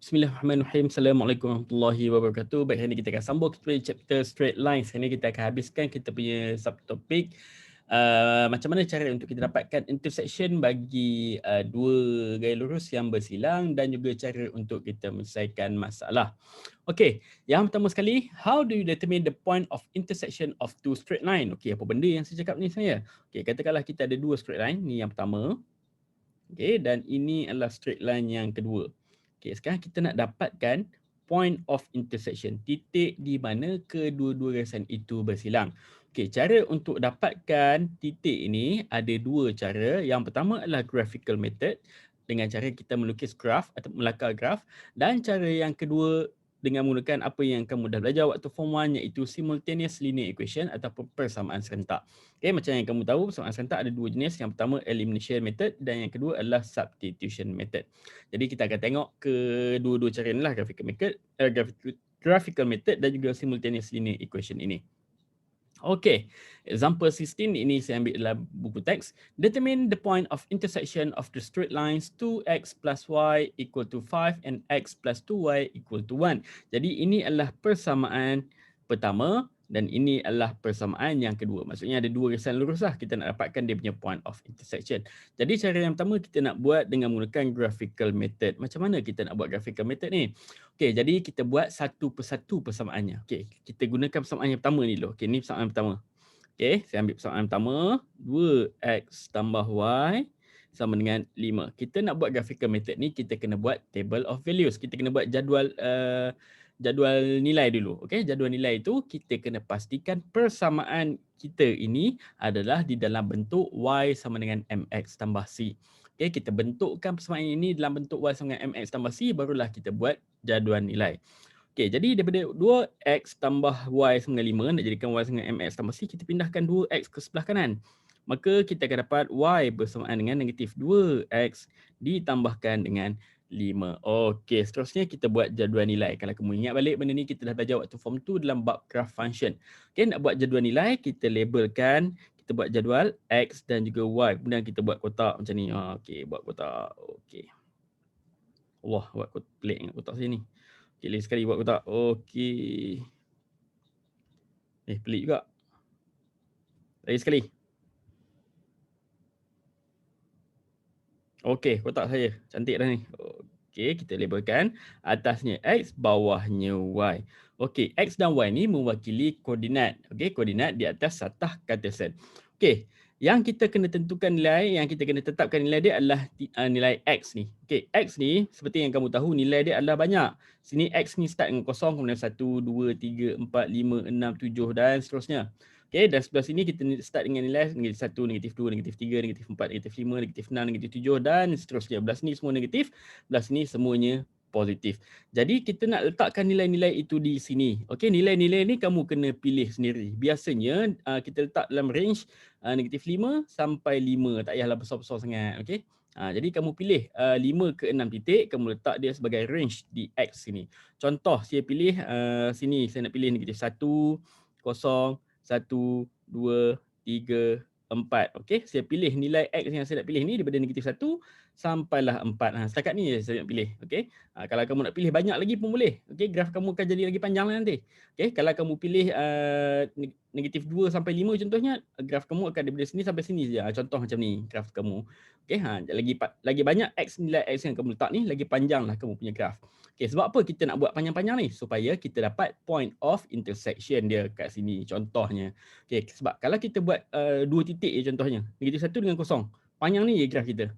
Bismillahirrahmanirrahim. Assalamualaikum warahmatullahi wabarakatuh. Baik, hari ini kita akan sambung kepada chapter straight lines. Hari ini kita akan habiskan kita punya subtopik macam mana cara untuk kita dapatkan intersection bagi dua gaya lurus yang bersilang dan juga cara untuk kita menyelesaikan masalah. Okey, yang pertama sekali, how do you determine the point of intersection of two straight line? Okey, apa benda yang saya cakap ni sebenarnya? Okey, katakanlah kita ada dua straight line, ni yang pertama. Okey, dan ini adalah straight line yang kedua. Okey, sekarang kita nak dapatkan point of intersection, titik di mana kedua-dua garisan itu bersilang. Okey, cara untuk dapatkan titik ini ada dua cara. Yang pertama adalah graphical method dengan cara kita melukis graf atau melakar graf, dan cara yang kedua dengan menggunakan apa yang kamu dah belajar waktu form 1 iaitu simultaneous linear equation ataupun persamaan serentak. Okay, macam yang kamu tahu, persamaan serentak ada dua jenis. Yang pertama elimination method dan yang kedua adalah substitution method. Jadi kita akan tengok kedua-dua cara inilah, graphical method dan juga simultaneous linear equation ini. Okay, example 16 ini saya ambil dalam buku teks. Determine the point of intersection of the straight lines 2x plus y equal to 5 and x plus 2y equal to 1. Jadi ini adalah persamaan pertama dan ini adalah persamaan yang kedua. Maksudnya ada dua garisan lurus lah, kita nak dapatkan dia punya point of intersection. Jadi cara yang pertama kita nak buat dengan menggunakan graphical method. Macam mana kita nak buat graphical method ni? Okey, jadi kita buat satu persatu persamaannya. Okey, kita gunakan persamaan yang pertama ni dulu. Okey, ni persamaan pertama. Okey, saya ambil persamaan pertama, 2x tambah y sama dengan 5. Kita nak buat graphical method ni, kita kena buat table of values. Kita kena buat jadual nilai dulu. Okey, jadual nilai itu kita kena pastikan persamaan kita ini adalah di dalam bentuk y sama dengan mx tambah c. Okey, kita bentukkan persamaan ini dalam bentuk y sama dengan mx tambah c, barulah kita buat jadual nilai. Okey, jadi daripada 2x tambah y sama dengan 5 nak jadikan y sama dengan mx tambah c, kita pindahkan 2x ke sebelah kanan. Maka kita akan dapat y bersamaan dengan negatif 2x ditambahkan dengan 5. Okey, seterusnya kita buat jadual nilai. Kalau kamu ingat balik benda ni kita dah belajar waktu form 2 dalam bab graph function. Okey, nak buat jadual nilai, kita labelkan, kita buat jadual x dan juga y. Kemudian kita buat kotak macam ni. Okey, buat kotak. Okey. Allah, buat kotak pelik dengan kotak saya ni. Okey, lagi sekali buat kotak. Okey. Pelik juga. Lagi sekali. Okey, kotak saya. Cantik dah ni. Okey, kita labelkan atasnya x, bawahnya y. Okey, x dan y ni mewakili koordinat. Okey, koordinat di atas satah Cartesian. Okey, yang kita kena tentukan nilai, yang kita kena tetapkan nilai dia adalah nilai x ni. Okey, x ni seperti yang kamu tahu nilai dia adalah banyak. Sini x ni start dengan kosong, kemudian 1, 2, 3, 4, 5, 6, 7 dan seterusnya. Okey, dan sebelah sini kita start dengan nilai negatif 1, negatif 2, negatif 3, negatif 4, negatif 5, negatif 6, negatif 7 dan seterusnya. Belah sini semua negatif, belah sini semuanya positif. Jadi kita nak letakkan nilai-nilai itu di sini. Okey, nilai-nilai ni kamu kena pilih sendiri. Biasanya kita letak dalam range negatif 5 sampai 5. Tak payahlah besar-besar sangat. Okey. Jadi kamu pilih 5 ke 6 titik, kamu letak dia sebagai range di X sini. Contoh, saya pilih sini, saya nak pilih negatif 1, 0, 1, 2, 3, 4. Okey, saya pilih nilai X yang saya nak pilih ni daripada negatif 1 sampailah 4. Setakat ni saya nak pilih. Okey, kalau kamu nak pilih banyak lagi pun boleh. Okey, graf kamu akan jadi lagi panjang lah nanti. Okey, kalau kamu pilih negatif 2 sampai 5 contohnya, graf kamu akan daripada sini sampai sini saja. Contoh macam ni graf kamu. Okey, lagi banyak X, nilai X yang kamu letak ni, lagi panjanglah kamu punya graf. Okey, sebab apa kita nak buat panjang-panjang ni? Supaya kita dapat point of intersection dia kat sini contohnya. Okey, sebab kalau kita buat dua titik je contohnya, negatif 1 dengan kosong. Panjang ni je graf kita.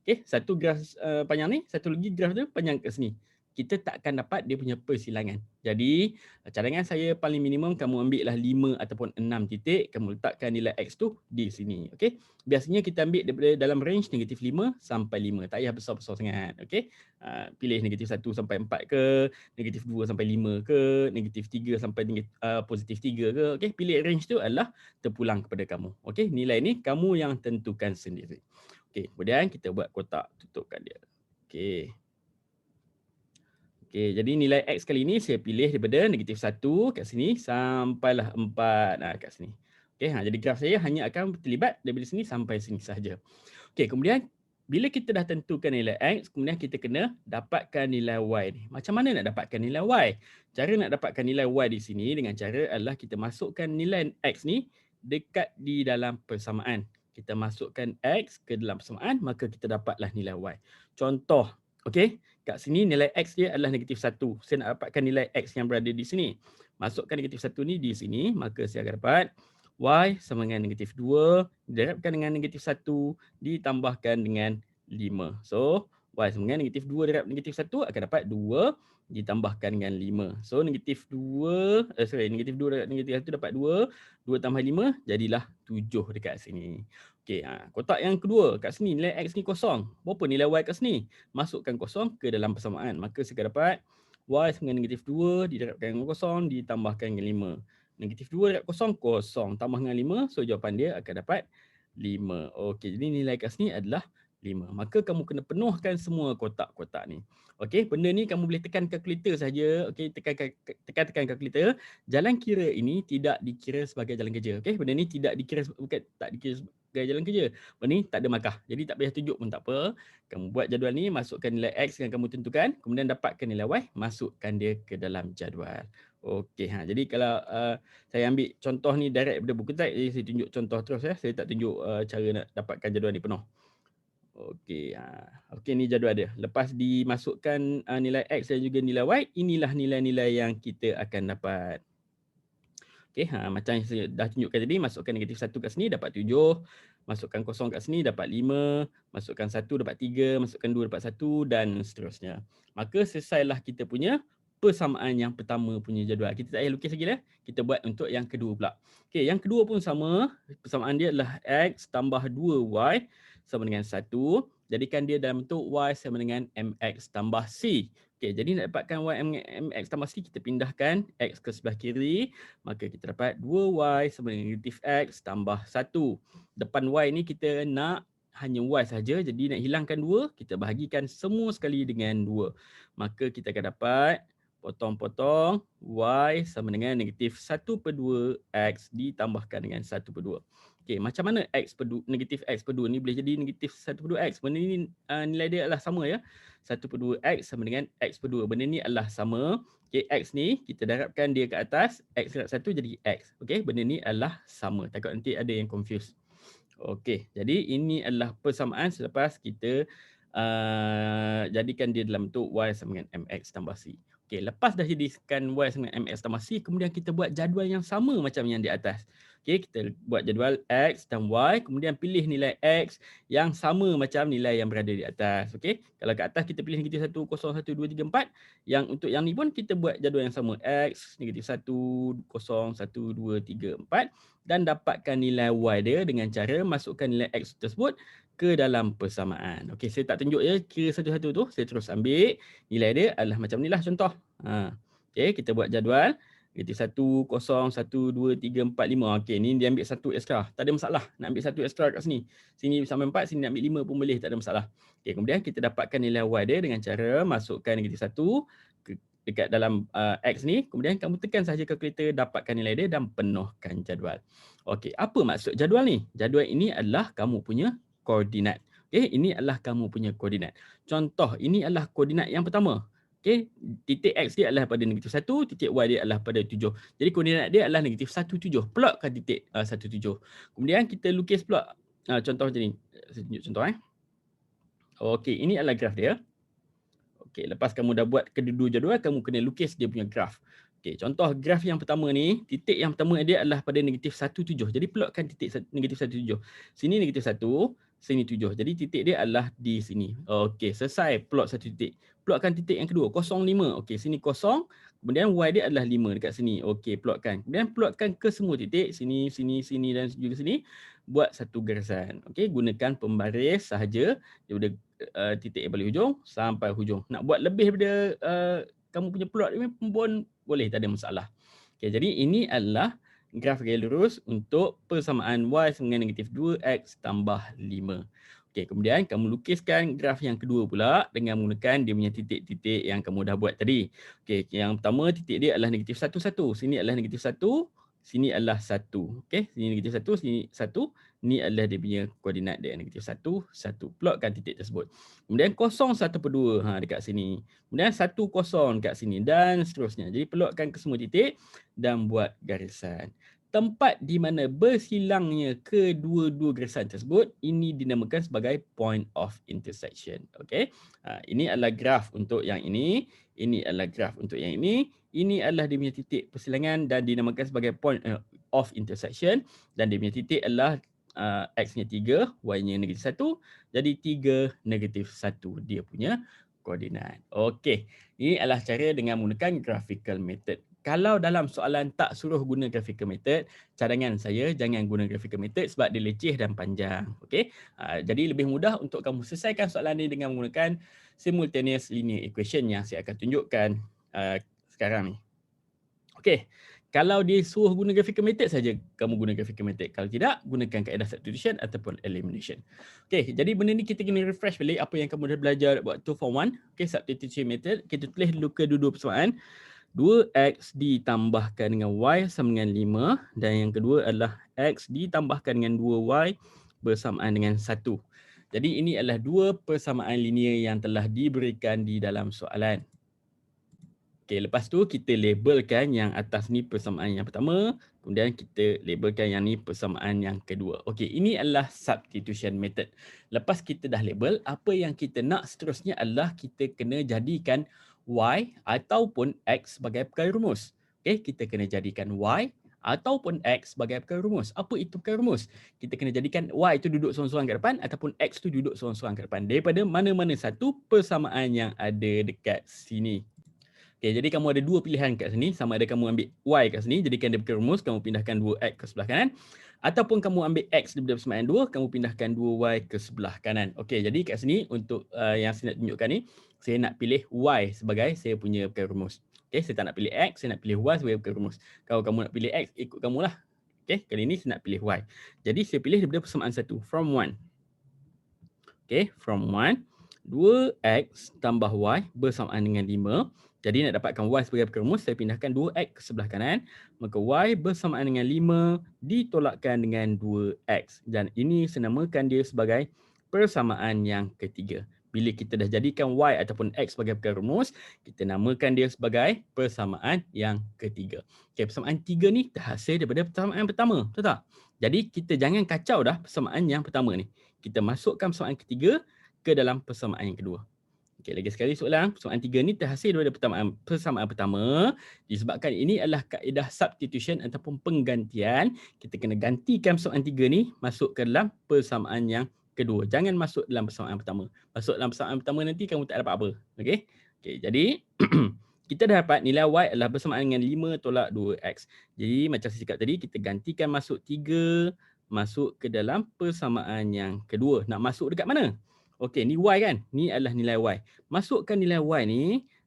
Okey, satu graf panjang ni, satu lagi graf tu panjang kat sini. Kita tak akan dapat dia punya persilangan. Jadi, cadangan saya paling minimum kamu ambil lah 5 ataupun 6 titik, kamu letakkan nilai X tu di sini. Okey. Biasanya kita ambil daripada dalam range negatif 5 sampai 5. Tak payah besar-besar sangat. Okey. Pilih negatif 1 sampai 4 ke, negatif 2 sampai 5 ke, negatif 3 sampai positif 3 ke. Okey, pilih range tu adalah terpulang kepada kamu. Okey, nilai ni kamu yang tentukan sendiri. Okey, kemudian kita buat kotak tutupkan dia. Okey. Okey, jadi nilai X kali ni saya pilih daripada negatif 1 kat sini sampailah 4 kat sini. Okey, jadi graf saya hanya akan terlibat daripada sini sampai sini sahaja. Okey, kemudian bila kita dah tentukan nilai X, kemudian kita kena dapatkan nilai Y ni. Macam mana nak dapatkan nilai Y? Cara nak dapatkan nilai Y di sini dengan cara adalah kita masukkan nilai X ni dekat di dalam persamaan. Kita masukkan X ke dalam persamaan, maka kita dapatlah nilai Y. Contoh, okey, kat sini nilai X dia adalah negatif 1. Saya nak dapatkan nilai X yang berada di sini. Masukkan negatif 1 ni di sini, maka saya akan dapat Y sama dengan negatif 2 didarabkan dengan negatif 1 ditambahkan dengan 5. So, Y sama dengan negatif 2 darab negatif 1 akan dapat 2 ditambahkan dengan 5. So, negatif 2 darab negatif 1 dapat 2. 2 tambah 5 jadilah 7 dekat sini. Okey, kotak yang kedua kat sini nilai X ni kosong. Berapa nilai Y kat sini? Masukkan kosong ke dalam persamaan. Maka saya akan dapat Y sama dengan negatif 2 didarabkan dengan kosong ditambahkan dengan 5. Negatif 2 darab kosong, kosong. Tambah dengan 5, so jawapan dia akan dapat 5. Okey, jadi nilai kat sini adalah 5. Maka kamu kena penuhkan semua kotak-kotak ni. Okey, benda ni kamu boleh tekan kalkulator saja. Okey, tekan kalkulator. Jalan kira ini tidak dikira sebagai jalan kerja. Okey, benda ni tak dikira sebagai jalan kerja. Benda ni tak ada markah. Jadi tak payah tunjuk pun tak apa. Kamu buat jadual ni, masukkan nilai X yang kamu tentukan, kemudian dapatkan nilai Y, masukkan dia ke dalam jadual. Okey, jadi kalau saya ambil contoh ni direct daripada buku teks, jadi saya tunjuk contoh terus ya. Saya tak tunjuk cara nak dapatkan jadual ni penuh. Okey, okey ni jadual dia. Lepas dimasukkan nilai X dan juga nilai Y, inilah nilai-nilai yang kita akan dapat. Okey, macam yang saya dah tunjukkan tadi, masukkan negatif 1 kat sini dapat 7, masukkan kosong kat sini dapat 5, masukkan 1 dapat 3, masukkan 2 dapat 1 dan seterusnya. Maka selesailah kita punya persamaan yang pertama punya jadual. Kita tak payah lukis lagi dah. Kita buat untuk yang kedua pula. Okey, yang kedua pun sama. Persamaan dia adalah X tambah 2Y sama dengan 1. Jadikan dia dalam bentuk Y sama dengan MX tambah C. Okey, jadi nak dapatkan Y MX tambah C, kita pindahkan X ke sebelah kiri. Maka kita dapat 2Y sama dengan negatif X tambah 1. Depan Y ni kita nak hanya Y saja. Jadi nak hilangkan 2, kita bahagikan semua sekali dengan 2. Maka kita akan dapat potong-potong Y sama dengan negatif 1/2 X ditambahkan dengan 1/2. Okey, macam mana negatif X/2 ni boleh jadi negatif 1/2 X? Benda ni nilai dia adalah sama ya. 1/2 X sama dengan X/2. Benda ni adalah sama. Okey, X ni kita darabkan dia ke atas. X darab 1 jadi X. Okey, benda ni adalah sama. Takut nanti ada yang confuse. Okey, jadi ini adalah persamaan selepas kita jadikan dia dalam bentuk Y sama dengan MX tambah C. Okey, lepas dah jadikan Y sama dengan MX tambah C, kemudian kita buat jadual yang sama macam yang di atas. Okey, kita buat jadual X dan Y, kemudian pilih nilai X yang sama macam nilai yang berada di atas. Okey, kalau kat atas kita pilih negatif 1, 0, 1, 2, 3, 4. Yang untuk yang ni pun kita buat jadual yang sama. X, negatif 1, 0, 1, 2, 3, 4. Dan dapatkan nilai Y dia dengan cara masukkan nilai X tersebut ke dalam persamaan. Okey, saya tak tunjuk ya kira satu-satu tu. Saya terus ambil nilai dia adalah macam ni lah contoh. Okey, kita buat jadual. Negatif 1, 0, 1, 2, 3, 4, 5. Okey, ni dia ambil 1 ekstra. Tak ada masalah nak ambil 1 ekstra kat sini. Sini sampai 4, sini nak ambil 5 pun boleh, tak ada masalah. Okey, kemudian kita dapatkan nilai Y dia dengan cara masukkan negatif 1 dekat dalam X ni. Kemudian kamu tekan sahaja kalkulator, dapatkan nilai dia dan penuhkan jadual. Okey, apa maksud jadual ni? Jadual ini adalah kamu punya koordinat. Okey, ini adalah kamu punya koordinat. Contoh, ini adalah koordinat yang pertama. Okey, titik X dia adalah pada negatif 1, titik Y dia adalah pada 7. Jadi koordinat dia adalah negatif 1, 7. Plotkan titik 1, 7. Kemudian kita lukis pula contoh macam ni. Saya tunjuk contoh. Okey, ini adalah graf dia. Okey, lepas kamu dah buat kedua-dua jadual, kamu kena lukis dia punya graf. Okey, contoh graf yang pertama ni, titik yang pertama dia adalah pada negatif 1, 7. Jadi plotkan titik negatif 1, 7. Sini negatif 1, sini 7. Jadi titik dia adalah di sini. Okey, selesai plot satu titik. Plotkan titik yang kedua, 0, 5. Okey, sini 0. Kemudian Y dia adalah 5 dekat sini. Okey, plotkan. Kemudian plotkan ke semua titik, sini, sini, sini dan juga sini. Buat satu garisan. Okey, gunakan pembaris sahaja daripada titik yang paling hujung sampai hujung. Nak buat lebih daripada kamu punya plot ni pun boleh, tak ada masalah. Okay, jadi ini adalah graf gaya lurus untuk persamaan Y sama dengan negatif 2X tambah 5. Okay, kemudian kamu lukiskan graf yang kedua pula dengan menggunakan dia punya titik-titik yang kamu dah buat tadi. Okay, yang pertama titik dia adalah negatif 1, 1. Sini adalah negatif 1, sini adalah 1. Okay, sini negatif 1, sini 1. Ni adalah dia punya koordinat dia, negatif 1, 1. Plotkan titik tersebut. Kemudian 0, 1 per 2 dekat sini. Kemudian 1, 0 dekat sini dan seterusnya. Jadi plotkan ke semua titik dan buat garisan. Tempat di mana bersilangnya kedua-dua garisan tersebut, ini dinamakan sebagai point of intersection. Okay? Ini adalah graf untuk yang ini. Ini adalah graf untuk yang ini. Ini adalah dia punya titik persilangan dan dinamakan sebagai point of intersection. Dan dia punya titik adalah X-nya 3, Y-nya negatif 1. Jadi 3, negatif 1 dia punya koordinat. Okey, ini adalah cara dengan menggunakan graphical method. Kalau dalam soalan tak suruh guna graphical method, cadangan saya jangan guna graphical method sebab dia leceh dan panjang. Okey, jadi lebih mudah untuk kamu selesaikan soalan ini dengan menggunakan simultaneous linear equation yang saya akan tunjukkan sekarang ni. Okey, kalau dia suruh guna graphical method saja, kamu guna graphical method. Kalau tidak, gunakan kaedah substitution ataupun elimination. Okey, jadi benda ni kita kena refresh balik apa yang kamu dah belajar waktu form 1. Okey, substitution method. Kita tulis dulu kedua-dua persamaan. 2x ditambahkan dengan y sama dengan 5 dan yang kedua adalah x ditambahkan dengan 2y bersamaan dengan 1. Jadi ini adalah dua persamaan linear yang telah diberikan di dalam soalan. Okey, lepas tu kita labelkan yang atas ni persamaan yang pertama, kemudian kita labelkan yang ni persamaan yang kedua. Okey, ini adalah substitution method. Lepas kita dah label, apa yang kita nak seterusnya adalah kita kena jadikan y ataupun x sebagai perkara rumus. Okey, kita kena jadikan y ataupun x sebagai perkara rumus. Apa itu perkara rumus? Kita kena jadikan y itu duduk seorang-seorang kat depan ataupun x tu duduk seorang-seorang kat depan daripada mana-mana satu persamaan yang ada dekat sini. Okay, jadi kamu ada dua pilihan kat sini. Sama ada kamu ambil y kat sini, jadikan dia perkara rumus, kamu pindahkan 2x ke sebelah kanan. Ataupun kamu ambil x daripada persamaan 2, kamu pindahkan 2y ke sebelah kanan. Okey, jadi kat sini untuk yang saya nak tunjukkan ni, saya nak pilih y sebagai saya punya perkara rumus. Okey, saya tak nak pilih x, saya nak pilih y sebagai perkara rumus. Kalau kamu nak pilih x, ikut kamulah. Okey, kali ni saya nak pilih y. Jadi saya pilih daripada persamaan 1, from 1. Okey, from 1, 2x tambah y bersamaan dengan 5. Jadi nak dapatkan y sebagai perkara rumus, saya pindahkan 2x ke sebelah kanan. Maka y bersamaan dengan 5 ditolakkan dengan 2x. Dan ini saya namakan dia sebagai persamaan yang ketiga. Bila kita dah jadikan y ataupun x sebagai perkara rumus, kita namakan dia sebagai persamaan yang ketiga. Okay, persamaan 3 ni terhasil daripada persamaan pertama. Betul tak? Jadi kita jangan kacau dah persamaan yang pertama ni. Kita masukkan persamaan ketiga ke dalam persamaan yang kedua. Okey, lagi sekali soalan. Persamaan 3 ni terhasil daripada persamaan pertama. Disebabkan ini adalah kaedah substitution ataupun penggantian. Kita kena gantikan persamaan 3 ni masuk ke dalam persamaan yang kedua. Jangan masuk dalam persamaan pertama. Masuk dalam persamaan pertama nanti kamu tak dapat apa. Okey. Okey, jadi kita dah dapat nilai y adalah bersamaan dengan 5 tolak 2x. Jadi macam saya cakap tadi, kita gantikan masuk 3 masuk ke dalam persamaan yang kedua. Nak masuk dekat mana? Okey, ni y kan? Ni adalah nilai y. Masukkan nilai y ni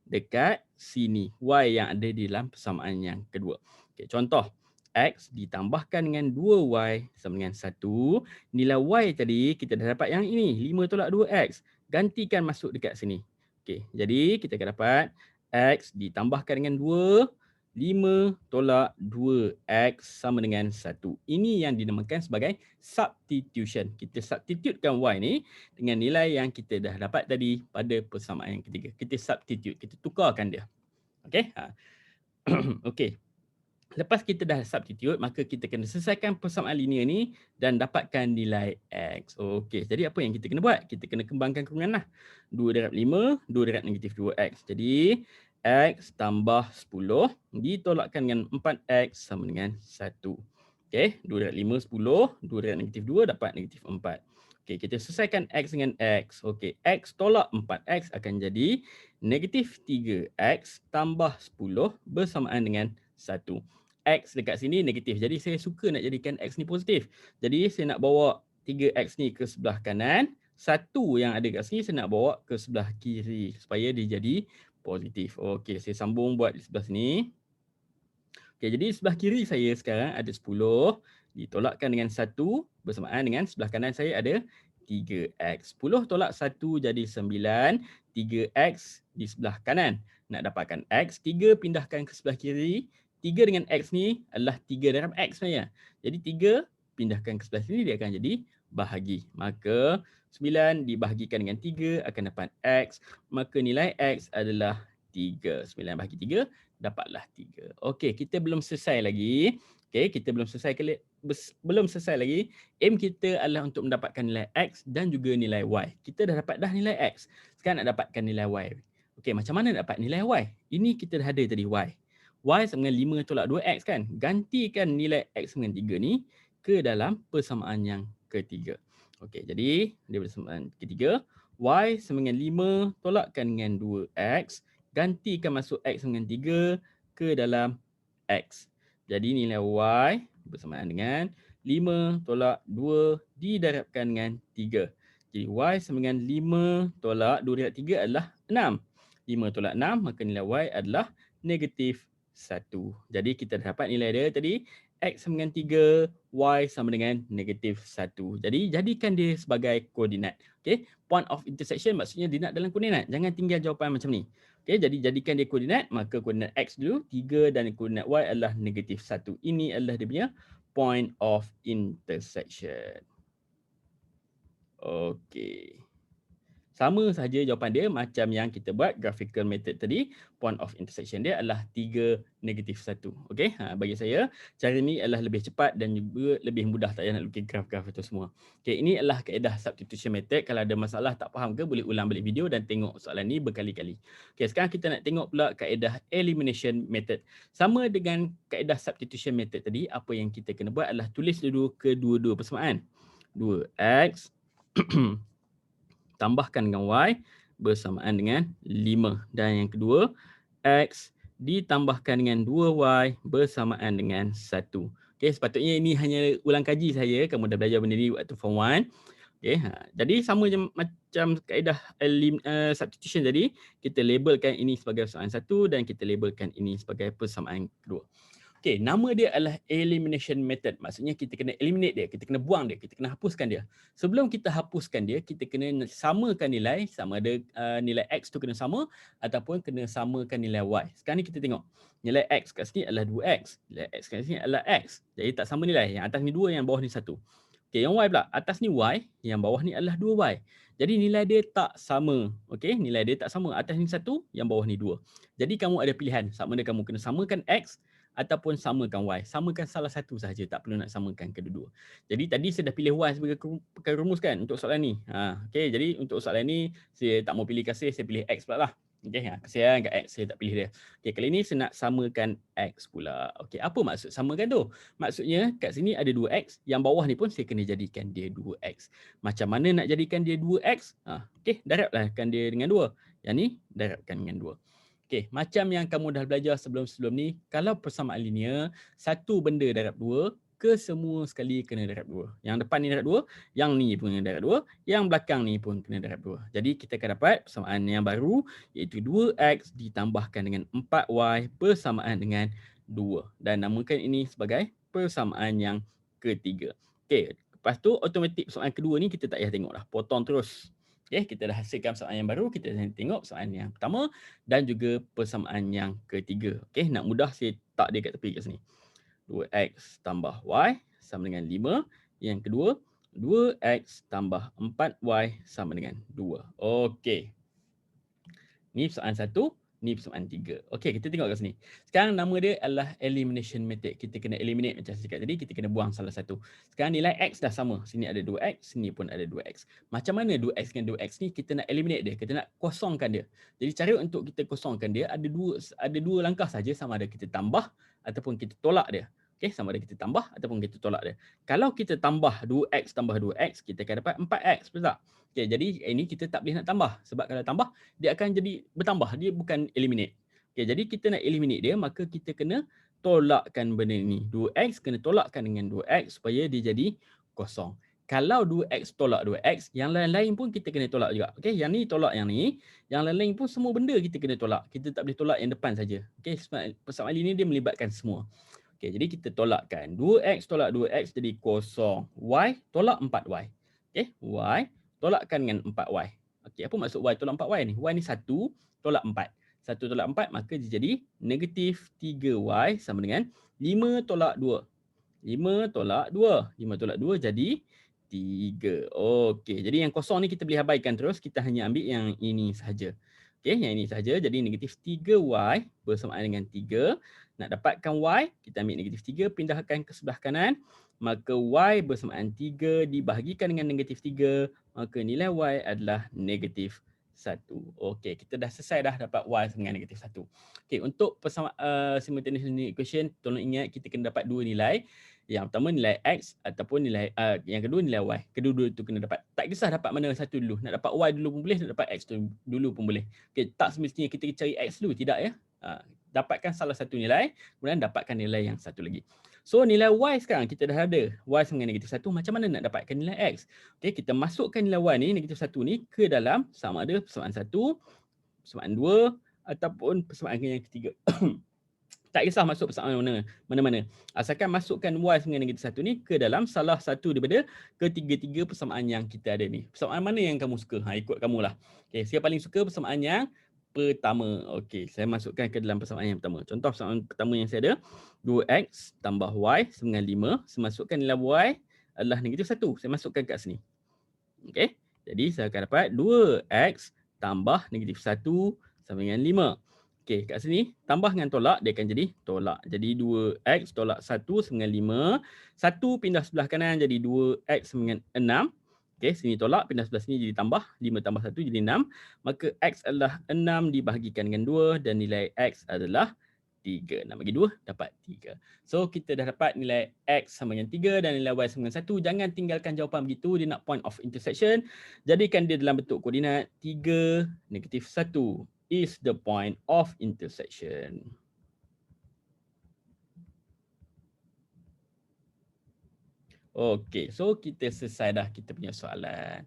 dekat sini. Y yang ada di dalam persamaan yang kedua. Okey, contoh. X ditambahkan dengan 2y sama dengan 1. Nilai y tadi kita dah dapat yang ini. 5 tolak 2x. Gantikan masuk dekat sini. Okey, jadi kita akan dapat x ditambahkan dengan 2. 5 tolak 2x sama dengan 1. Ini yang dinamakan sebagai substitution. Kita substitutekan y ni dengan nilai yang kita dah dapat tadi pada persamaan yang ketiga. Kita substitute, kita tukarkan dia. Okey? Okey. Lepas kita dah substitute, maka kita kena selesaikan persamaan linear ni dan dapatkan nilai x. Okey, jadi apa yang kita kena buat? Kita kena kembangkan kurungan lah. 2 darab 5, 2 darab negatif 2x. Jadi x tambah 10 ditolakkan dengan 4x sama dengan 1. Okey, 2 darab 5, 10. 2 darab negatif 2 dapat negatif 4. Okey, kita selesaikan x dengan x. Okey, x tolak 4x akan jadi negatif 3x tambah 10 bersamaan dengan 1. X dekat sini negatif. Jadi saya suka nak jadikan x ni positif. Jadi saya nak bawa 3x ni ke sebelah kanan. 1 yang ada kat sini saya nak bawa ke sebelah kiri supaya dia jadi positif. Okey, saya sambung buat di sebelah sini. Okey, jadi sebelah kiri saya sekarang ada 10 ditolakkan dengan 1 bersamaan dengan sebelah kanan saya ada 3x. 10 tolak 1 jadi 9. 3x di sebelah kanan. Nak dapatkan x, 3 pindahkan ke sebelah kiri. 3 dengan x ni adalah 3 darab x sebenarnya. Jadi 3 pindahkan ke sebelah sini, dia akan jadi bahagi. Maka 9 dibahagikan dengan 3 akan dapat X. Maka nilai X adalah 3. 9 bahagi 3 dapatlah 3. Okey, kita belum selesai lagi. Okey, kita belum selesai lagi. Aim kita adalah untuk mendapatkan nilai X dan juga nilai Y. Kita dah dapat dah nilai X. Sekarang nak dapatkan nilai Y. Okey, macam mana nak dapat nilai Y? Ini kita dah ada tadi Y. Y sama dengan 5 tolak 2X kan? Gantikan nilai X sama dengan 3 ni ke dalam persamaan yang ketiga. Okey, jadi dia persamaan ketiga. Y sama dengan 5 tolakkan dengan 2X. Gantikan masuk X sama dengan 3 ke dalam X. Jadi nilai Y bersamaan dengan 5 tolak 2 didarabkan dengan 3. Jadi Y sama dengan 5 tolak 2 darab 3 adalah 6. 5 tolak 6, maka nilai Y adalah negatif 1. Jadi kita dapat nilai dia tadi, X sama dengan 3, Y sama dengan negatif 1. Jadi jadikan dia sebagai koordinat. Okay? Point of intersection maksudnya dia nak dalam koordinat. Jangan tinggal jawapan macam ni. Okay, jadi jadikan dia koordinat, maka koordinat X dulu, 3 dan koordinat Y adalah negatif 1. Ini adalah dia punya point of intersection. Okey. Sama sahaja jawapan dia macam yang kita buat graphical method tadi. Point of intersection dia adalah 3, negatif 1. Okey, bagi saya cara ni adalah lebih cepat dan juga lebih mudah, tak payah nak lukis graf-graf itu semua. Okey, ini adalah kaedah substitution method. Kalau ada masalah tak faham ke, boleh ulang balik video dan tengok soalan ni berkali-kali. Okey, sekarang kita nak tengok pula kaedah elimination method. Sama dengan kaedah substitution method tadi, apa yang kita kena buat adalah tulis dulu kedua-dua persamaan. 2x tambahkan dengan Y bersamaan dengan 5. Dan yang kedua, X ditambahkan dengan 2Y bersamaan dengan 1. Okay, sepatutnya ini hanya ulang kaji saya. Kamu dah belajar benda ni waktu form 1. Okay, jadi sama je macam kaedah substitution tadi. Kita labelkan ini sebagai persamaan 1 dan kita labelkan ini sebagai persamaan kedua. Okay, nama dia adalah elimination method. Maksudnya kita kena eliminate dia, kita kena buang dia, kita kena hapuskan dia. Sebelum kita hapuskan dia, kita kena samakan nilai, sama ada nilai X tu kena sama ataupun kena samakan nilai Y. Sekarang ni kita tengok, nilai X kat sini adalah 2X, nilai X kat sini adalah X. Jadi tak sama nilai, yang atas ni 2, yang bawah ni 1. Okay, yang Y pula, atas ni Y, yang bawah ni adalah 2Y. Jadi nilai dia tak sama. Okay, nilai dia tak sama. Atas ni 1, yang bawah ni 2. Jadi kamu ada pilihan, sama ada kamu kena samakan X ataupun samakan Y. Samakan salah satu sahaja, tak perlu nak samakan kedua-dua. Jadi tadi saya dah pilih Y sebagai perkara rumus kan untuk soalan ni. Okay, jadi untuk soalan ni saya tak mau pilih kasih, saya pilih X pula lah. Okay, kesian kat X, saya tak pilih dia. Okay, kali ni saya nak samakan X pula. Okay, apa maksud samakan tu? Maksudnya kat sini ada 2X, yang bawah ni pun saya kena jadikan dia 2X. Macam mana nak jadikan dia 2X? Okay, darabkan dia dengan 2. Yang ni darabkan dengan 2. Okey, macam yang kamu dah belajar sebelum-sebelum ni, kalau persamaan linear, satu benda darab 2, kesemua sekali kena darab 2. Yang depan ni darab 2, yang ni pun kena darab 2, yang belakang ni pun kena darab 2. Jadi kita akan dapat persamaan yang baru, iaitu 2x ditambahkan dengan 4y bersamaan dengan 2. Dan namakan ini sebagai persamaan yang ketiga. Okey, lepas tu automatik persamaan kedua ni kita tak payah tengok dah, potong terus. Okay, kita dah hasilkan persamaan yang baru, kita tengok persamaan yang pertama dan juga persamaan yang ketiga. Okay, nak mudah saya tak dia kat tepi kat sini. 2x tambah y sama dengan 5. Yang kedua, 2x tambah 4y sama dengan 2. Okay. Ni persamaan 1, ni persamaan 3. Okey, kita tengok kat sini. Sekarang nama dia adalah elimination method. Kita kena eliminate macam saya cakap tadi, kita kena buang salah satu. Sekarang nilai X dah sama. Sini ada 2X, sini pun ada 2X. Macam mana 2X dengan 2X ni kita nak eliminate dia, kita nak kosongkan dia. Jadi cara untuk kita kosongkan dia ada dua langkah saja, sama ada kita tambah ataupun kita tolak dia. Okey, sama ada kita tambah ataupun kita tolak dia. Kalau kita tambah 2X tambah 2X, kita akan dapat 4X, betul tak? Okey, jadi ini kita tak boleh nak tambah. Sebab kalau tambah, dia akan jadi bertambah. Dia bukan eliminate. Okey, jadi kita nak eliminate dia, maka kita kena tolakkan benda ni. 2X kena tolakkan dengan 2X supaya dia jadi kosong. Kalau 2X tolak 2X, yang lain-lain pun kita kena tolak juga. Okey, yang ni tolak yang ni. Yang lain-lain pun semua benda kita kena tolak. Kita tak boleh tolak yang depan saja. Okey, persamaan ini dia melibatkan semua. Okey, jadi kita tolakkan. 2X tolak 2X jadi kosong. Y tolak 4Y. Okey, Y tolakkan dengan 4Y. Okey, apa maksud Y tolak 4Y ni? Y ni 1 tolak 4. 1 tolak 4 maka dia jadi negatif 3Y sama dengan 5 tolak 2. 5 tolak 2. 5 tolak 2 jadi 3. Okey, jadi yang kosong ni kita boleh abaikan terus. Kita hanya ambil yang ini sahaja. Okey, yang ini sahaja. Jadi negatif 3y bersamaan dengan 3. Nak dapatkan y, kita ambil negatif 3, pindahkan ke sebelah kanan. Maka y bersamaan 3 dibahagikan dengan negatif 3. Maka nilai y adalah negatif 1. Okey, kita dah selesai dah dapat y sama dengan negatif 1. Okey, untuk simultaneous linear equation, tolong ingat kita kena dapat dua nilai. Yang pertama nilai X ataupun nilai yang kedua nilai Y. Kedua-dua itu kena dapat. Tak kisah dapat mana satu dulu. Nak dapat Y dulu pun boleh, nak dapat X dulu pun boleh. Okay, tak semestinya kita cari X dulu, tidak ya. Dapatkan salah satu nilai, kemudian dapatkan nilai yang satu lagi. So nilai Y sekarang kita dah ada. Y sama dengan negatif 1. Macam mana nak dapatkan nilai X? Okay, kita masukkan nilai Y ni, negatif 1 ni ke dalam sama ada persamaan 1, persamaan 2 ataupun persamaan yang ketiga. Tak kisah masuk persamaan mana-mana. Asalkan masukkan y sama dengan negatif 1 ni ke dalam salah satu daripada ketiga-tiga persamaan yang kita ada ni. Persamaan mana yang kamu suka? Ikut kamulah. Okey, saya paling suka persamaan yang pertama. Okey, saya masukkan ke dalam persamaan yang pertama. Contoh persamaan pertama yang saya ada, 2x tambah y sama dengan 5. Saya masukkan nilai y adalah negatif 1. Saya masukkan kat sini. Okey, jadi saya akan dapat 2x tambah negatif 1 sama dengan 5. Okey, kat sini tambah dengan tolak, dia akan jadi tolak. Jadi 2x tolak 1 sama dengan 5. 1 pindah sebelah kanan jadi 2x sama dengan 6. Okey, sini tolak, pindah sebelah sini jadi tambah. 5 tambah 1 jadi 6. Maka x adalah 6 dibahagikan dengan 2 dan nilai x adalah 3. Nak bagi 2, dapat 3. So, kita dah dapat nilai x sama dengan 3 dan nilai y sama dengan 1. Jangan tinggalkan jawapan begitu. Dia nak point of intersection. Jadikan dia dalam bentuk koordinat 3, negatif 1 is the point of intersection. Okey, so kita selesai dah kita punya soalan.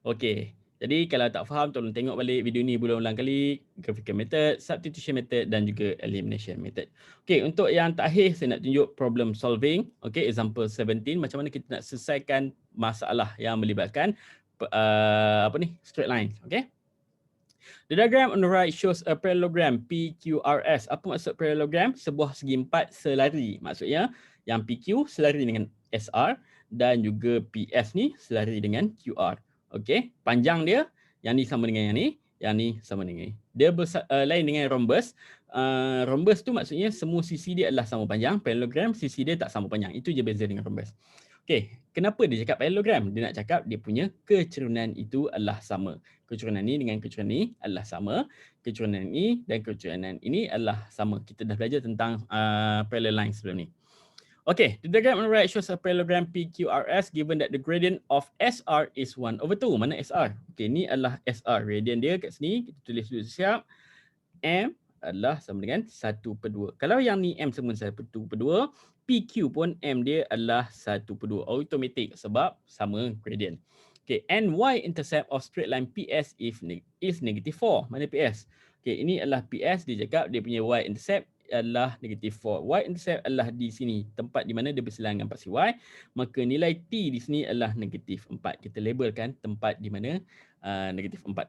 Okey, jadi kalau tak faham tolong tengok balik video ni berulang-ulang kali. Graphical method, substitution method dan juga elimination method. Okey, untuk yang terakhir saya nak tunjuk problem solving. Okey, example 17, macam mana kita nak selesaikan masalah yang melibatkan straight line. Okey. The diagram on the right shows a parallelogram PQRS. Apa maksud parallelogram? Sebuah segi empat selari. Maksudnya yang PQ selari dengan SR dan juga PS ni selari dengan QR. Okey, panjang dia yang ni sama dengan yang ni sama dengan ni. Dia lain dengan rhombus. Rhombus tu maksudnya semua sisi dia adalah sama panjang. Parallelogram sisi dia tak sama panjang. Itu je beza dengan rhombus. Okey, kenapa dia cakap parallelogram? Dia nak cakap dia punya kecurunan itu adalah sama. Kecurunan ni dengan kecurunan ni adalah sama. Kecurunan ini dan kecurunan ini adalah sama. Kita dah belajar tentang parallel line sebelum ni. Okay, the diagram on the right shows a parallelogram PQRS given that the gradient of SR is 1/2. Mana SR? Okay, ni adalah SR. Gradient dia kat sini, kita tulis dulu siap. M adalah sama dengan 1/2. Kalau yang ni M sama dengan 1/2, PQ pun M dia adalah 1/2. Automatic sebab sama gradient. Okay, and y-intercept of straight line PS is negative 4. Mana PS? Okay, ini adalah PS. Dia cakap dia punya y-intercept adalah negative 4. Y-intercept adalah di sini. Tempat di mana dia berselang dengan paksi Y. Maka nilai T di sini adalah negatif 4. Kita labelkan tempat di mana negatif 4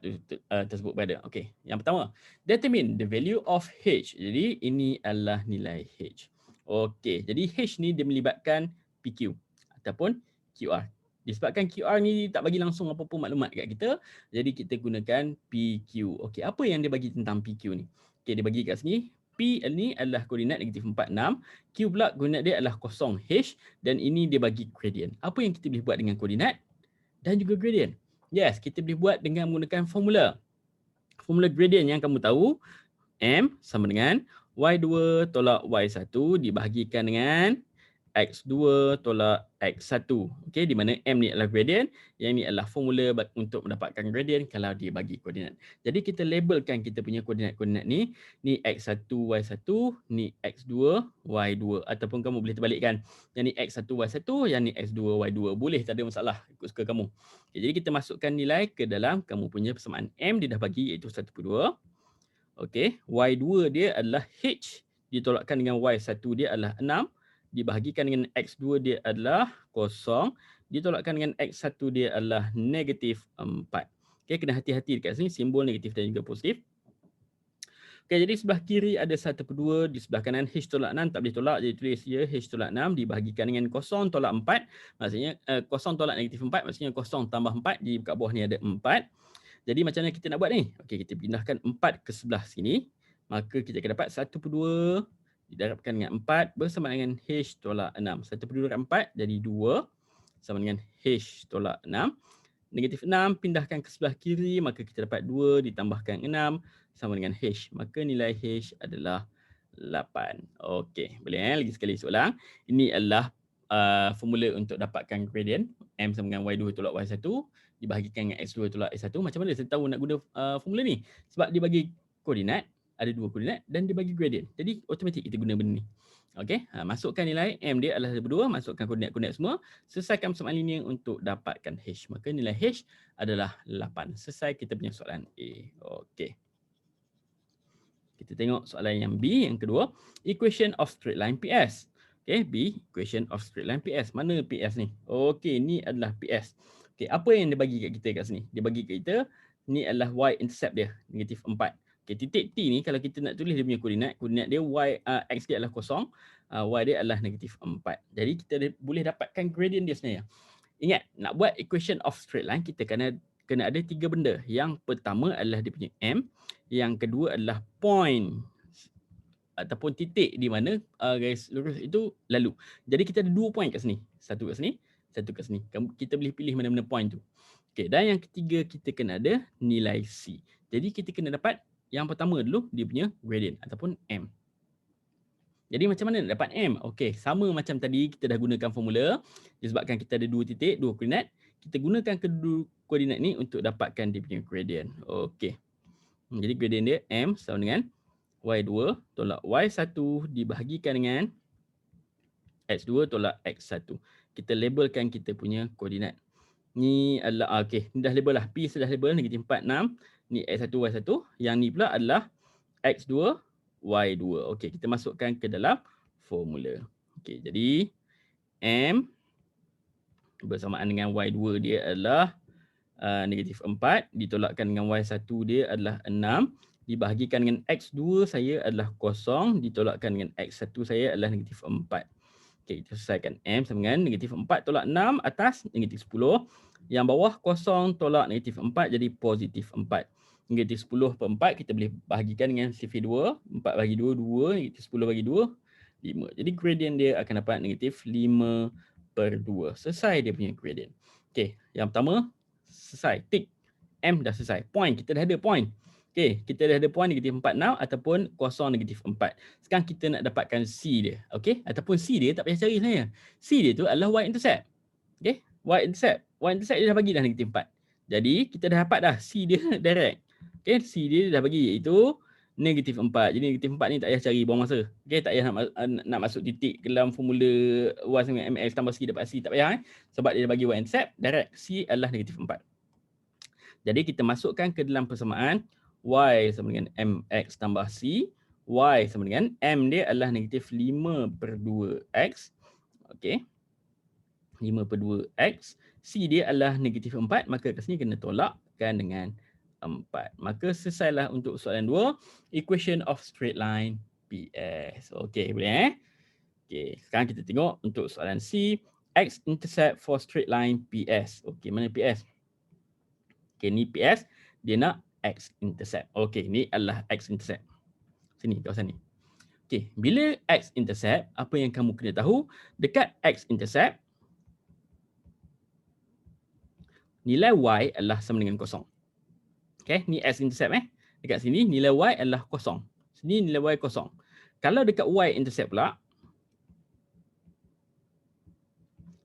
tersebut berada. Okey, yang pertama, determine the value of H. Jadi ini adalah nilai H. Okey, jadi H ni dia melibatkan PQ ataupun QR. Disebabkan QR ni tak bagi langsung apa-apa maklumat kat kita, jadi kita gunakan PQ. Okey, apa yang dia bagi tentang PQ ni? Okey, dia bagi kat sini, P ni adalah koordinat negatif 4, 6. Q pula koordinat dia adalah kosong H dan ini dia bagi gradient. Apa yang kita boleh buat dengan koordinat dan juga gradient? Yes, kita boleh buat dengan menggunakan formula. Formula gradient yang kamu tahu, M sama dengan Y2 tolak Y1 dibahagikan dengan X2 tolak X1. Okey, di mana M ni adalah gradient, yang ni adalah formula untuk mendapatkan gradient kalau dia bagi koordinat. Jadi kita labelkan kita punya koordinat-koordinat ni X1, Y1, ni X2, Y2 ataupun kamu boleh terbalikkan. Yang ni X1, Y1, yang ni X2, Y2. Boleh, tak ada masalah, ikut suka kamu. Okay, jadi kita masukkan nilai ke dalam kamu punya persamaan M dia dah bagi iaitu 1/2. Okey, Y2 dia adalah H ditolakkan dengan Y1 dia adalah 6. Dibahagikan dengan X2 dia adalah kosong. Ditolakkan dengan X1 dia adalah negatif 4. Okay, kena hati-hati dekat sini, simbol negatif dan juga positif. Okay, jadi sebelah kiri ada 1 per 2, di sebelah kanan H tolak 6, tak boleh tolak, jadi tulis je H tolak 6 dibahagikan dengan kosong tolak 4, maksudnya kosong tolak negatif 4, maksudnya kosong tambah 4, jadi kat bawah ni ada 4. Jadi macam mana kita nak buat ni? Okey, kita pindahkan 4 ke sebelah sini, maka kita akan dapat 1 per 2 didarabkan dengan 4 bersama dengan H tolak 6. 1 per 2 darab 4 jadi 2 sama dengan H tolak 6. Negatif 6 pindahkan ke sebelah kiri, maka kita dapat 2 ditambahkan 6 sama dengan H. Maka nilai H adalah 8. Okey, boleh lagi sekali soalan. Ini adalah formula untuk dapatkan gradient M sama dengan Y2 tolak Y1 dibahagikan dengan X2 tolak X1. Macam mana saya tahu nak guna formula ni? Sebab dia bagi koordinat, ada 2 koordinat dan dia bagi gradient. Jadi automatik kita guna benda ni. Okey, masukkan nilai M dia adalah 2, masukkan koordinat-koordinat semua, selesaikan persamaan linear untuk dapatkan H. Maka nilai H adalah 8. Selesai kita punya soalan A. Okey. Kita tengok soalan yang B, yang kedua. Equation of straight line PS. Okey, B, equation of straight line PS. Mana PS ni? Okey, ni adalah PS. Okey, apa yang dia bagi kat kita kat sini? Dia bagi kat kita, ni adalah y-intercept dia, negatif 4. Okey, titik T ni kalau kita nak tulis dia punya koordinat dia X dia adalah kosong, Y dia adalah negatif 4. Jadi kita boleh dapatkan gradient dia sebenarnya. Ingat, nak buat equation of straight line, kita kena ada 3 benda. Yang pertama adalah dia punya M, yang kedua adalah point ataupun titik di mana garis lurus itu lalu. Jadi kita ada 2 point kat sini. Satu kat sini, satu kat sini. Kita boleh pilih mana-mana point tu. Okey, dan yang ketiga kita kena ada nilai C. Jadi kita kena dapat yang pertama dulu dia punya gradient ataupun M. Jadi macam mana nak dapat M? Okey, sama macam tadi kita dah gunakan formula. Disebabkan kita ada 2 titik, 2 koordinat, kita gunakan kedua koordinat ni untuk dapatkan dia punya gradient. Okey. Jadi gradient dia M sama dengan Y2 tolak Y1 dibahagikan dengan X2 tolak X1. Kita labelkan kita punya koordinat. Ni adalah, okey, ni dah label lah. P sudah label, negatif 4, 6. Ni X1, Y1. Yang ni pula adalah X2, Y2. Okey, kita masukkan ke dalam formula. Okey, jadi M bersamaan dengan Y2 dia adalah negatif 4. Ditolakkan dengan Y1 dia adalah 6. Dibahagikan dengan X2 saya adalah kosong. Ditolakkan dengan X1 saya adalah negatif 4. Okey, kita selesaikan. M sama dengan negatif 4 tolak 6 atas negatif 10. Yang bawah kosong tolak negatif 4 jadi positif 4. Negatif 10 per 4 kita boleh bahagikan dengan sifir 2. 4 bagi 2, 2. Negatif 10 bagi 2, 5. Jadi gradient dia akan dapat negatif 5 per 2. Selesai dia punya gradient. Okey, yang pertama selesai. Tick. M dah selesai. Point, kita dah ada point. Okey, kita dah ada point negatif 4 now ataupun kosong negatif 4. Sekarang kita nak dapatkan C dia. Okey, ataupun C dia tak payah cari sebenarnya. C dia tu adalah y-intercept. Okey, y-intercept. Y-intercept dia dah bagi dah negatif 4. Jadi kita dah dapat dah C dia direct. Okey, C dia dah bagi iaitu negatif 4. Jadi negatif 4 ni tak payah cari buang masa. Okey, tak payah nak masuk titik ke dalam formula Y sama dengan MX tambah C dapat C. Tak payah sebab dia bagi y-intercept direct. C adalah negatif 4. Jadi kita masukkan ke dalam persamaan Y sama dengan MX tambah C. Y sama dengan M dia adalah negatif 5 per 2X. Okey. 5 per 2X. C dia adalah negatif 4. Maka kat sini kena tolakkan dengan 4. Maka selesailah untuk soalan 2. Equation of straight line PS. Okey, boleh Okey, sekarang kita tengok untuk soalan C. X-intercept for straight line PS. Okey, mana PS? Okey, ni PS. Dia nak X-intercept. Okey, ni adalah X-intercept. Sini, kawasan ni. Okey, bila X-intercept, apa yang kamu kena tahu? Dekat X-intercept, nilai Y adalah sama dengan kosong. Okey, ni X-intercept Dekat sini, nilai Y adalah kosong. Sini nilai Y kosong. Kalau dekat Y-intercept pula,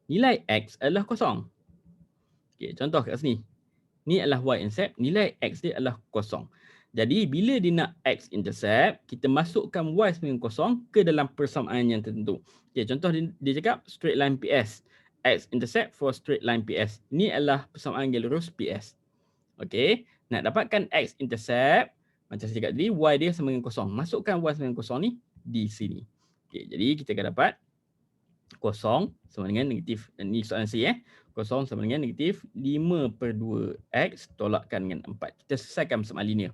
nilai X adalah kosong. Okey, contoh kat sini. Ni adalah y-intercept, nilai X dia adalah kosong. Jadi bila dia nak X-intercept, kita masukkan Y sama kosong ke dalam persamaan yang tertentu. Okay, contoh dia cakap straight line PS. X-intercept for straight line PS. Ni adalah persamaan garis lurus PS. Okay, nak dapatkan X-intercept, macam saya cakap tadi, Y dia sama dengan kosong. Masukkan Y sama dengan kosong ni di sini. Okay, jadi kita akan dapat kosong sama dengan negatif, ni soalan C kosong sama dengan negatif 5 per 2X tolakkan dengan 4. Kita selesaikan persamaan linear.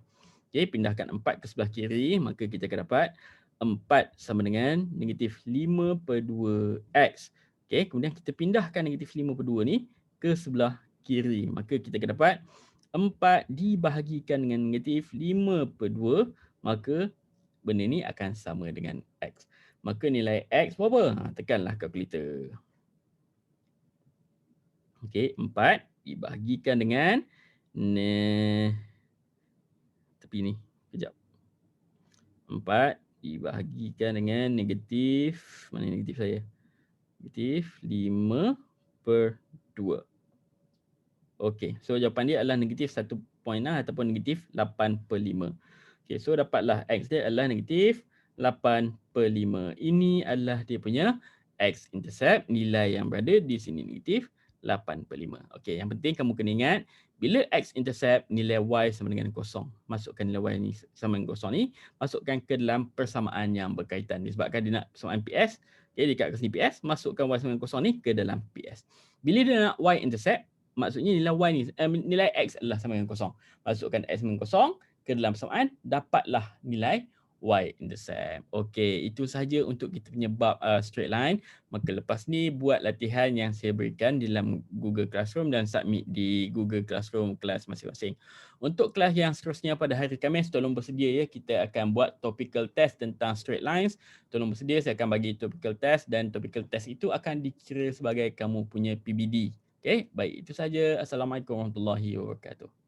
Okey, pindahkan 4 ke sebelah kiri, maka kita akan dapat 4 sama dengan negatif 5/2x. Okey, kemudian kita pindahkan negatif 5/2 ni ke sebelah kiri. Maka kita akan dapat 4 dibahagikan dengan negatif 5/2, maka benda ni akan sama dengan x. Maka nilai x berapa? Tekanlah kalkulator. Okey, 4 dibahagikan dengan tepi ni. Kejap. 4 dibahagikan dengan negatif, mana negatif saya? Negatif 5/2. Okey, so jawapan dia adalah negatif 1.6 ataupun negatif 8/5. Okey, so dapatlah x dia adalah negatif 8/5. Ini adalah dia punya x-intercept, nilai yang berada di sini negatif 8/5. Okey, yang penting kamu kena ingat, bila x-intercept nilai y sama dengan kosong, masukkan nilai y ni sama dengan kosong ni, masukkan ke dalam persamaan yang berkaitan. Disebabkan dia nak persamaan PS, okay, dekat ke sini PS, masukkan y sama dengan kosong ni ke dalam PS. Bila dia nak y-intercept, maksudnya nilai y ni, nilai x adalah sama dengan kosong. Masukkan x sama dengan kosong ke dalam persamaan, dapatlah nilai y-intercept. Okey, itu sahaja untuk kita punya bab straight line. Maka lepas ni buat latihan yang saya berikan di dalam Google Classroom dan submit di Google Classroom kelas masing-masing. Untuk kelas yang seterusnya pada hari Khamis, tolong bersedia ya, kita akan buat topical test tentang straight lines. Tolong bersedia, saya akan bagi topical test dan topical test itu akan dikira sebagai kamu punya PBD. Okey, baik, itu saja. Assalamualaikum warahmatullahi wabarakatuh.